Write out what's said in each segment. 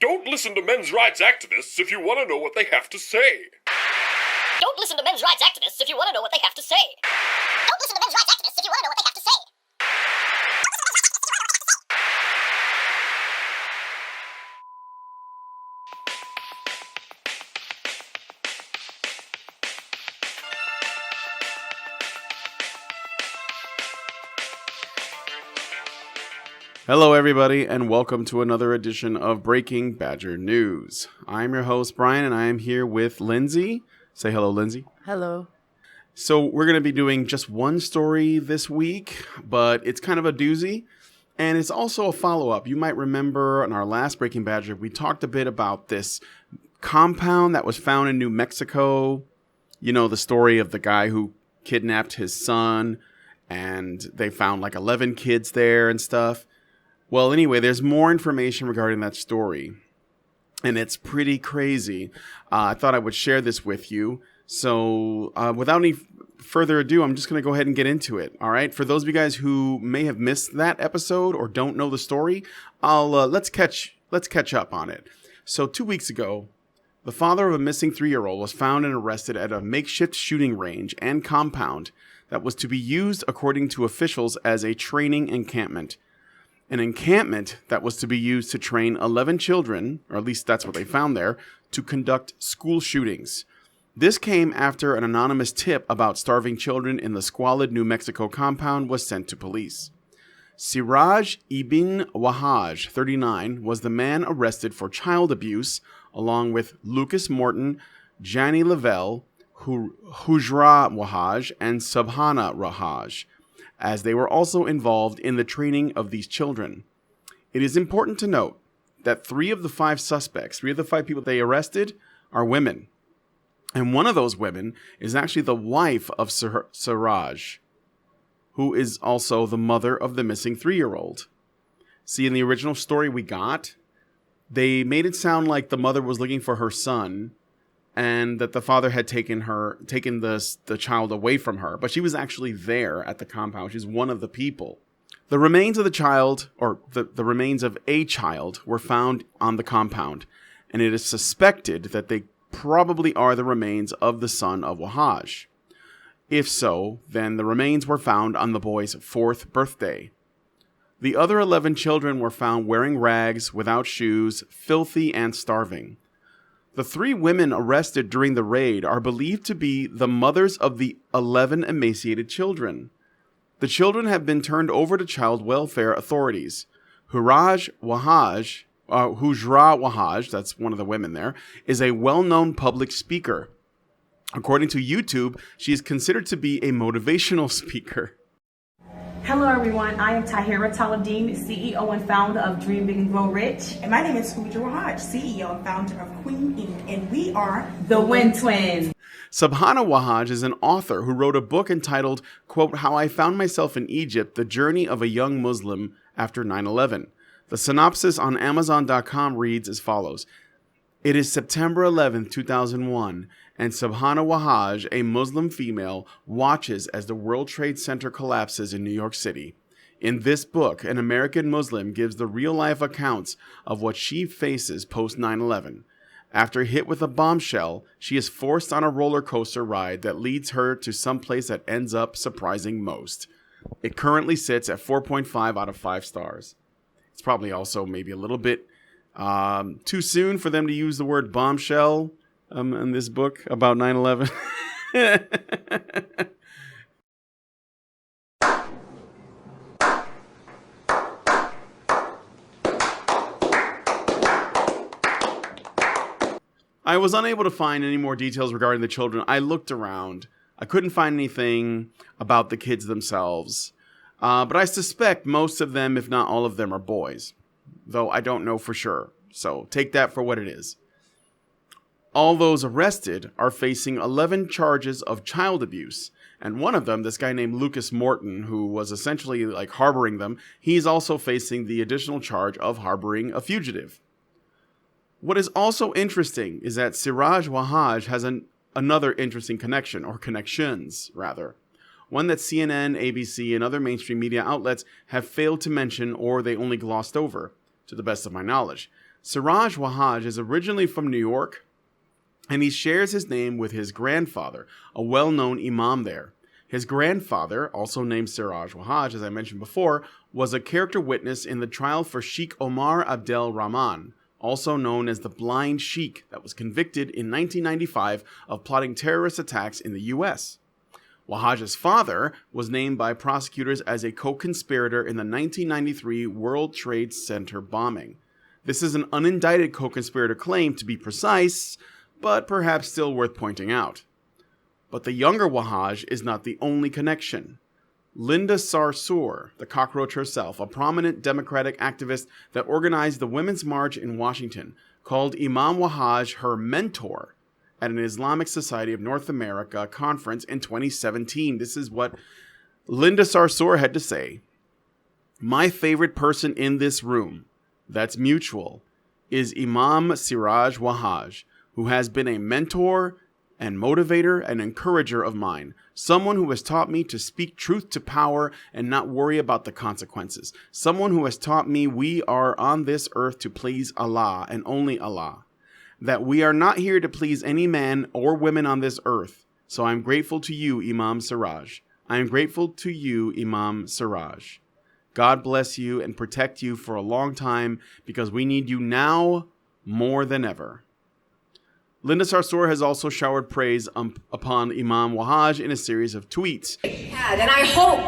Don't listen to men's rights activists if you want to know what they have to say. Don't listen to men's rights activists if you want to know what they have to say. Don't listen to men's rights activists if you want to know what they have to say. Hello, everybody, and welcome to another edition of Breaking Badger News. I'm your host, Brian, and I am here with Lindsay. Say hello, Lindsay. Hello. So we're going to be doing just one story this week, but it's kind of a doozy, and it's also a follow-up. You might remember in our last Breaking Badger, we talked a bit about this compound that was found in New Mexico. You know, the story of the guy who kidnapped his son, and they found like 11 kids there and stuff. Well, anyway, there's more information regarding that story, and it's pretty crazy. I thought I would share this with you. So without any further ado, I'm just going to go ahead and get into it. All right. For those of you guys who may have missed that episode or don't know the story, let's catch up on it. So 2 weeks ago, the father of a missing 3-year-old was found and arrested at a makeshift shooting range and compound that was to be used, according to officials, as a training encampment. An encampment that was to be used to train 11 children, or at least that's what they found there, to conduct school shootings. This came after an anonymous tip about starving children in the squalid New Mexico compound was sent to police. Siraj Ibn Wahaj, 39, was the man arrested for child abuse, along with Lucas Morton, Jani Lavelle, Hujra Wahaj, and Subhana Wahaj, as they were also involved in the training of these children. It is important to note that 3 of the 5 suspects, 3 of the 5 people they arrested, are women. And one of those women is actually the wife of Siraj, who is also the mother of the missing 3-year-old. See, in the original story we got, they made it sound like the mother was looking for her son, and that the father had taken the child away from her. But she was actually there at the compound. She's one of the people. The remains of the child, or the remains of a child, were found on the compound. And it is suspected that they probably are the remains of the son of Wahaj. If so, then the remains were found on the boy's 4th birthday. The other 11 children were found wearing rags, without shoes, filthy, and starving. The 3 women arrested during the raid are believed to be the mothers of the 11 emaciated children. The children have been turned over to child welfare authorities. Hujra Wahaj, that's one of the women there, is a well-known public speaker. According to YouTube, she is considered to be a motivational speaker. Hello everyone, I am Tahira Taladeen, CEO and founder of Dream Big and Grow Rich. And my name is Hujra Wahaj, CEO and founder of Queen Inc. And we are the Win Twins. Subhana Wahaj is an author who wrote a book entitled, quote, How I Found Myself in Egypt, The Journey of a Young Muslim After 9/11. The synopsis on Amazon.com reads as follows. It is September 11, 2001, and Subhana Wahaj, a Muslim female, watches as the World Trade Center collapses in New York City. In this book, an American Muslim gives the real-life accounts of what she faces post 9/11. After hit with a bombshell, she is forced on a roller coaster ride that leads her to some place that ends up surprising most. It currently sits at 4.5 out of 5 stars. It's probably also maybe a little bit too soon for them to use the word bombshell in this book about 9/11. I was unable to find any more details regarding the children. I looked around. I couldn't find anything about the kids themselves. But I suspect most of them, if not all of them, are boys. Though I don't know for sure. So take that for what it is. All those arrested are facing 11 charges of child abuse. And one of them, this guy named Lucas Morton, who was essentially like harboring them, he's also facing the additional charge of harboring a fugitive. What is also interesting is that Siraj Wahaj has another interesting connection, or connections, rather. One that CNN, ABC, and other mainstream media outlets have failed to mention, or they only glossed over, to the best of my knowledge. Siraj Wahhaj is originally from New York, and he shares his name with his grandfather, a well-known imam there. His grandfather, also named Siraj Wahhaj, as I mentioned before, was a character witness in the trial for Sheikh Omar Abdel Rahman, also known as the Blind Sheikh, that was convicted in 1995 of plotting terrorist attacks in the U.S. Wahhaj's father was named by prosecutors as a co-conspirator in the 1993 World Trade Center bombing. This is an unindicted co-conspirator claim, to be precise, but perhaps still worth pointing out. But the younger Wahhaj is not the only connection. Linda Sarsour, the cockroach herself, a prominent Democratic activist that organized the Women's March in Washington, called Imam Wahhaj her mentor at an Islamic Society of North America conference in 2017. This is what Linda Sarsour had to say. "My favorite person in this room, that's mutual, is Imam Siraj Wahhaj, who has been a mentor and motivator and encourager of mine, someone who has taught me to speak truth to power and not worry about the consequences, someone who has taught me we are on this earth to please Allah and only Allah, that we are not here to please any man or women on this earth. So I'm grateful to you, Imam Siraj. I am grateful to you, Imam Siraj. God bless you and protect you for a long time, because we need you now more than ever." Linda Sarsour has also showered praise upon Imam Wahhaj in a series of tweets. And I hope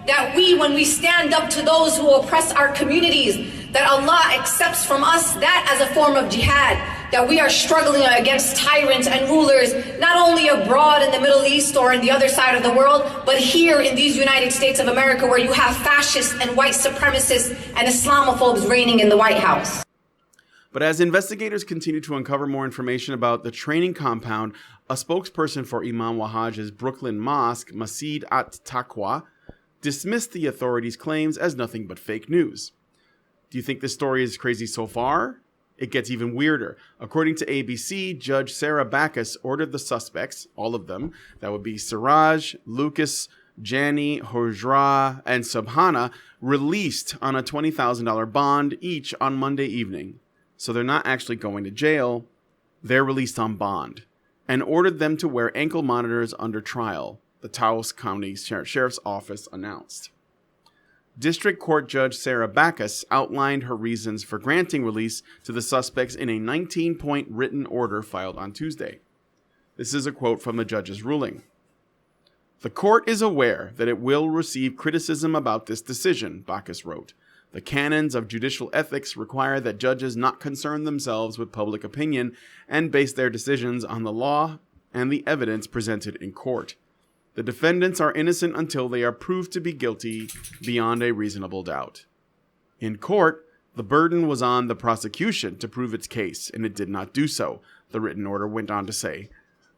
that when we stand up to those who oppress our communities, that Allah accepts from us that as a form of jihad, that we are struggling against tyrants and rulers, not only abroad in the Middle East or in the other side of the world, but here in these United States of America, where you have fascists and white supremacists and Islamophobes reigning in the White House. But as investigators continue to uncover more information about the training compound, a spokesperson for Imam Wahhaj's Brooklyn Mosque, Masjid at-Taqwa, dismissed the authorities' claims as nothing but fake news. Do you think this story is crazy so far? It gets even weirder. According to ABC, Judge Sarah Backus ordered the suspects, all of them, that would be Siraj, Lucas, Jani, Hojra, and Subhana, released on a $20,000 bond each on Monday evening. So they're not actually going to jail, they're released on bond, and ordered them to wear ankle monitors under trial, the Taos County Sheriff's Office announced. District Court Judge Sarah Backus outlined her reasons for granting release to the suspects in a 19-point written order filed on Tuesday. This is a quote from the judge's ruling. "The court is aware that it will receive criticism about this decision," Backus wrote. "The canons of judicial ethics require that judges not concern themselves with public opinion and base their decisions on the law and the evidence presented in court. The defendants are innocent until they are proved to be guilty beyond a reasonable doubt. In court, the burden was on the prosecution to prove its case, and it did not do so," the written order went on to say.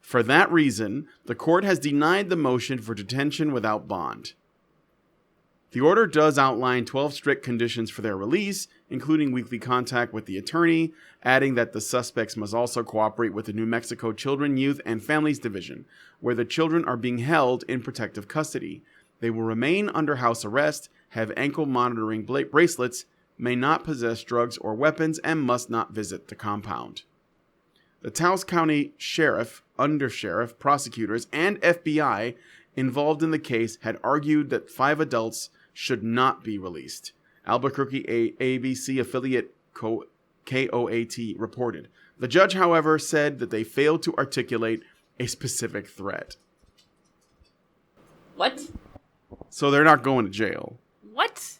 "For that reason, the court has denied the motion for detention without bond." The order does outline 12 strict conditions for their release, including weekly contact with the attorney, adding that the suspects must also cooperate with the New Mexico Children, Youth, and Families Division, where the children are being held in protective custody. They will remain under house arrest, have ankle monitoring bracelets, may not possess drugs or weapons, and must not visit the compound. The Taos County Sheriff, Undersheriff, prosecutors, and FBI involved in the case had argued that 5 adults should not be released. Albuquerque ABC affiliate KOAT reported. The judge, however, said that they failed to articulate a specific threat. What? So they're not going to jail. What?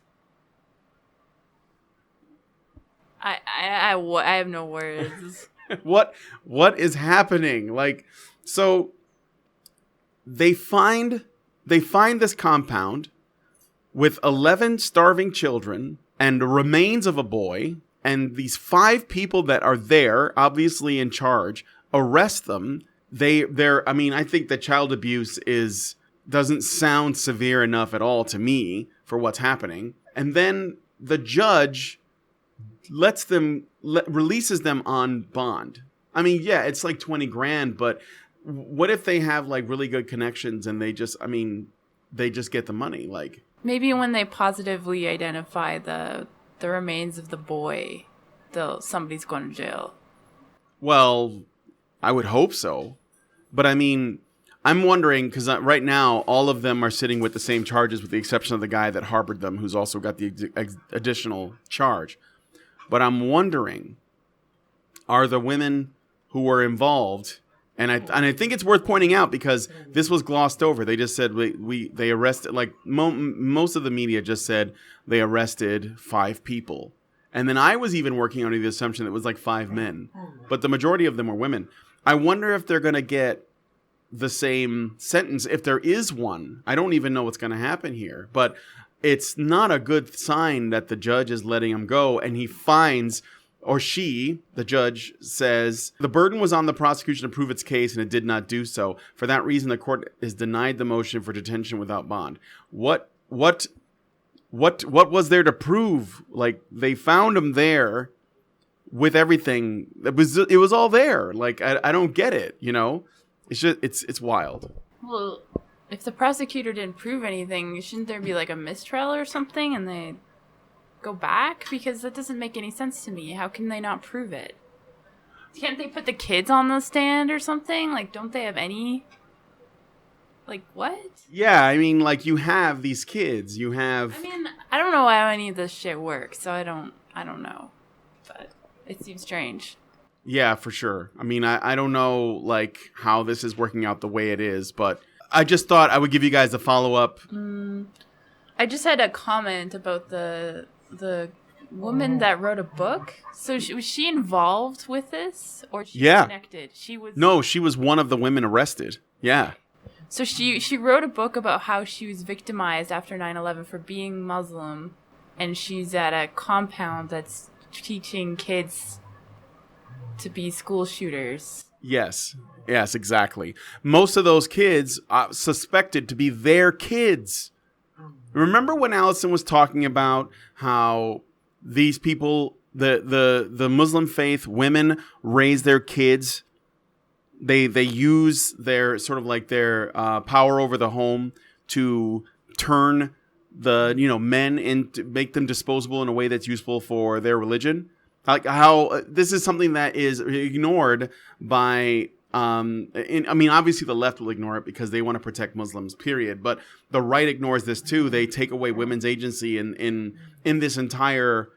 I have no words. What is happening? Like, so they find this compound with 11 starving children and the remains of a boy, and these 5 people that are there, obviously in charge, arrest them. I think that child abuse doesn't sound severe enough at all to me for what's happening. And then the judge releases them on bond. I mean, yeah, it's like 20 grand, but what if they have like really good connections and they just get the money? Like, maybe when they positively identify the remains of the boy. somebody's going to jail. Well, I would hope so. But I mean, I'm wondering, because right now, all of them are sitting with the same charges with the exception of the guy that harbored them, who's also got the additional charge. But I'm wondering, are the women who were involved, and I think it's worth pointing out because this was glossed over. They just said they arrested, like most of the media just said they arrested 5 people. And then I was even working under the assumption that it was like 5 men. But the majority of them were women. I wonder if they're going to get the same sentence if there is one. I don't even know what's going to happen here. But it's not a good sign that the judge is letting him go. And he finds, or she, the judge, says, the burden was on the prosecution to prove its case and it did not do so. For that reason, the court has denied the motion for detention without bond. What was there to prove? Like, they found him there with everything. It was all there. Like, I don't get it, you know? It's just, it's wild. Well, if the prosecutor didn't prove anything, shouldn't there be like a mistrial or something and they go back? Because that doesn't make any sense to me. How can they not prove it? Can't they put the kids on the stand or something? Like, don't they have any... Like, what? Yeah, I mean, like, you have these kids. You have... I mean, I don't know how any of this shit works, so I don't know. But it seems strange. Yeah, for sure. I mean, I don't know, like, how this is working out the way it is, but I just thought I would give you guys a follow-up. I just had a comment about the woman that wrote a book. So was she involved with this? Or she connected? No, she was one of the women arrested. Yeah. So she wrote a book about how she was victimized after 9/11 for being Muslim, and she's at a compound that's teaching kids to be school shooters. Yes, exactly. Most of those kids are suspected to be their kids. Remember when Alison was talking about how these people, the Muslim faith women, raise their kids? They use their sort of like their power over the home to turn the men into make them disposable in a way that's useful for their religion. Like how this is something that is ignored by I mean, obviously the left will ignore it because they want to protect Muslims, period. But the right ignores this too. They take away women's agency in this entire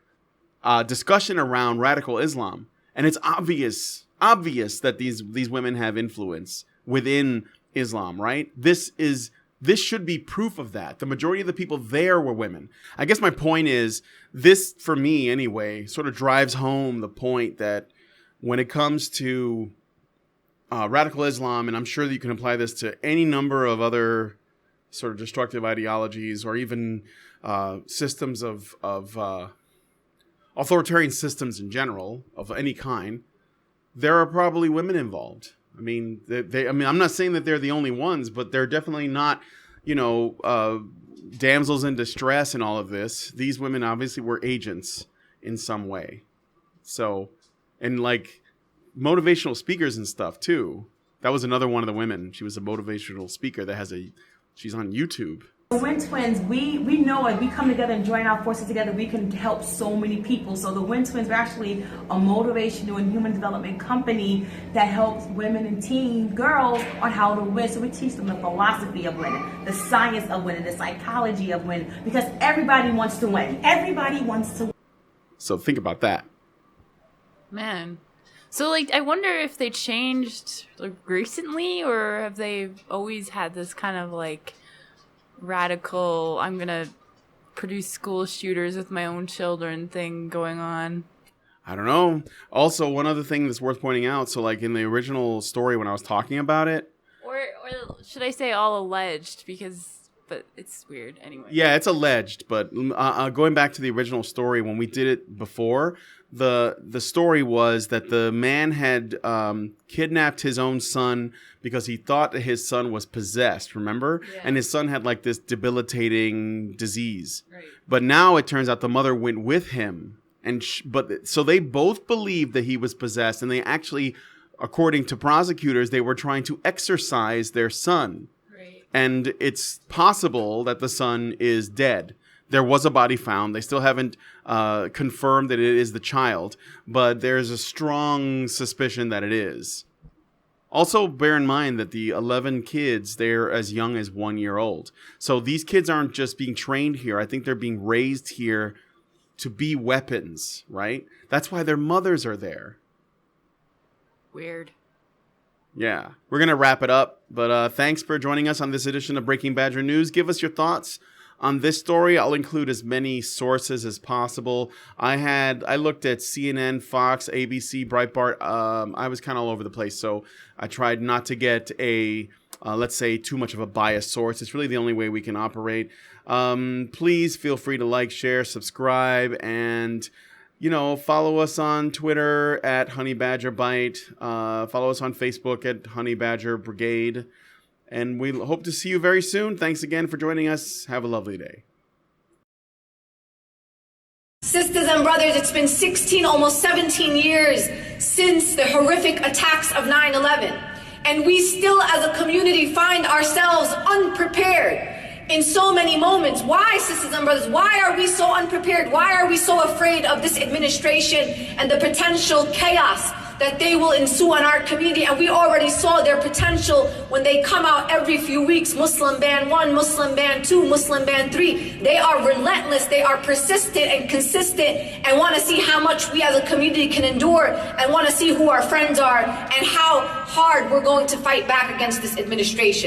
discussion around radical Islam, and it's obvious that these women have influence within Islam, right? This should be proof of that. The majority of the people there were women. I guess my point is, this, for me anyway, sort of drives home the point that when it comes to radical Islam, and I'm sure that you can apply this to any number of other sort of destructive ideologies or even systems of authoritarian systems in general of any kind, there are probably women involved. I mean, I'm not saying that they're the only ones, but they're definitely not, damsels in distress in all of this. These women obviously were agents in some way. So, and like motivational speakers and stuff too. That was another one of the women. She was a motivational speaker she's on YouTube. The Win Twins, we know it. We come together and join our forces together. We can help so many people. So the Win Twins are actually a motivational and human development company that helps women and teen girls on how to win. So we teach them the philosophy of winning, the science of winning, the psychology of winning, because everybody wants to win. Everybody wants to win. So think about that. Man. So, like, I wonder if they changed recently, or have they always had this kind of, like, radical, I'm gonna produce school shooters with my own children thing going on? I don't know. Also, one other thing that's worth pointing out, so like in the original story when I was talking about it, or should I say all alleged, but it's weird anyway. Yeah, it's alleged, but going back to the original story when we did it before, the story was that the man had kidnapped his own son because he thought that his son was possessed, remember? Yeah. And his son had like this debilitating disease. Right. But now it turns out the mother went with him. So they both believed that he was possessed, and they actually, according to prosecutors, they were trying to exorcise their son. Right. And it's possible that the son is dead. There was a body found. They still haven't confirmed that it is the child, but there's a strong suspicion that it is. Also, bear in mind that the 11 kids, they're as young as 1 year old. So these kids aren't just being trained here. I think they're being raised here to be weapons, right? That's why their mothers are there. Weird. Yeah. We're going to wrap it up. But thanks for joining us on this edition of Breaking Badger News. Give us your thoughts on this story. I'll include as many sources as possible. I looked at CNN, Fox, ABC, Breitbart. I was kind of all over the place. So I tried not to get let's say, too much of a biased source. It's really the only way we can operate. Please feel free to like, share, subscribe, and follow us on Twitter at HoneyBadgerBite. Follow us on Facebook at HoneyBadgerBrigade. And we hope to see you very soon. Thanks again for joining us. Have a lovely day. Sisters and brothers, it's been 16, almost 17 years since the horrific attacks of 9/11. And we still, as a community, find ourselves unprepared in so many moments. Why, sisters and brothers? Why are we so unprepared? Why are we so afraid of this administration and the potential chaos that they will ensue on our community? And we already saw their potential when they come out every few weeks. Muslim ban 1, Muslim ban 2, Muslim ban 3. They are relentless, they are persistent and consistent, and want to see how much we as a community can endure, and want to see who our friends are and how hard we're going to fight back against this administration.